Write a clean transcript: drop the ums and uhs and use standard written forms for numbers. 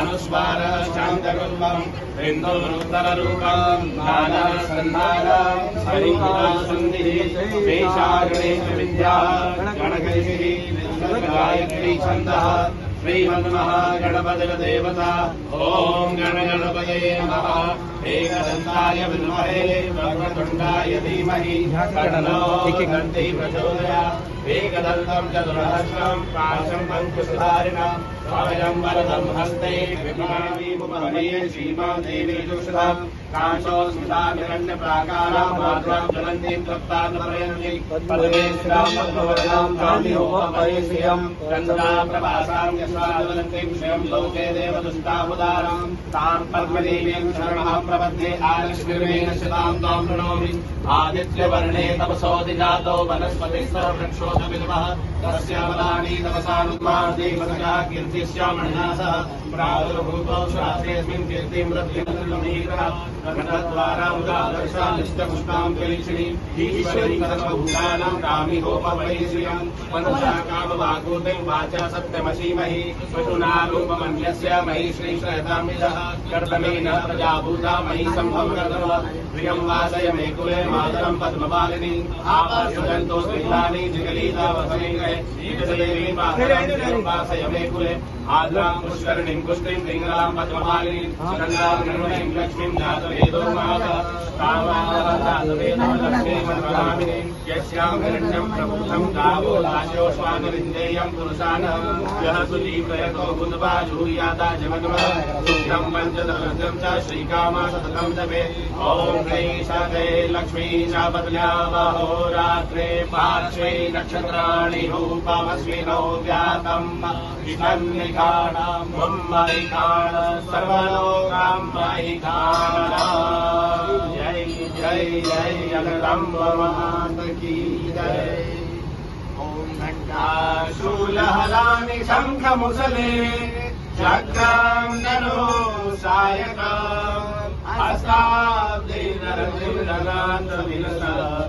अनुस्वार शांतरूपम बिंदुरूपम नाना संधानम हरिसंधि वेशागणे विद्या गणगैरी गायत्री छंदः श्रीमन्महागणपति देवता ओम गणगणपतये नमः। एकदन्ताय विद्महे वक्रतुण्डाय धीमहि तन्नो दन्ति प्रचोदयात्। एकदन्तं चतुर्हस्तं पाशं पङ्कुशधारिणं अभयं वरदं हस्ते विभ्रामीमुपहये श्रीमादेवी दुष्टं कांशोस्मिताभिरण्यप्राकारां मात्रां ज्वलन्तीं तप्तान्नप्रयन्तीं पद्मेश्वरां पद्मवर्णां कामिहोपमये श्रियं चन्द्राप्रभासां यस्वाज्वलन्तीं श्रियं लोके देवदुष्टामुदारां तां पद्मदेवीं शरणमहं प्रपद्ये आलक्ष्मीर्मेण शतां त्वां प्रणोमि। आदित्यवर्णे तपसोऽधिजातो वनस्पतिस्तरवृक्षोऽधविद्मः तस्यामलानि तपसानुत्मादेवतया कीर्तिस्यामणिना सह प्रादुर्भूतो शास्त्रेऽस्मिन् कीर्तिं वृद्धिर्लमीकः घटद्वारामुदादर्शानिष्टपुष्टां कलिशिणीं ईश्वरीं सर्वभूतानां कामिहोपमयेश्रियं मनसा कामवागूतिं वाचा सत्यमसीमहि पशुनारूपमन्यस्य मयि श्रीश्रयतां यः कर्दमेन प्रजाभूता मयि सम्भवकर्तव प्रियं वासय मे कुले मातरं पद्मपालिनी आपाशुदन्तो स्त्रीलानि जिगलीता वसने गए ईटदेवीं मातरं वासय मे कुले आद्रां पुष्करिणीं पुष्टिं पिङ्गलां पद्मपालिनीं शरण्यां निर्मणीं लक्ष्मीं जातवेदो माता कामावतातवेदो लक्ष्मीमन्वगामिनीं यस्यां हिरण्यं प्रबुद्धं गावो दास्योश्वानविन्देयं पुरुषानः यः सुजीवयतो बुधवाजूर्याता जगन्मः शुद्धं पञ्चदशं च श्रीकामा सततं जपे ॐ ह्रीं सते लक्ष्मी चापत्या वहोरात्रे पार्श्वे नक्षत्राणि रूपमस्मिनो व्यातं विषन्निकाणां ब्रह्मैकाण सर्वलोकां महिकाण। जय जय जय जगदम्ब माता की जय। ओम घंटाशूलहलानि शंखमुसले चक्रं धनुः सायकं हस्ताब्दे नरसिंहनाथ विलसत्।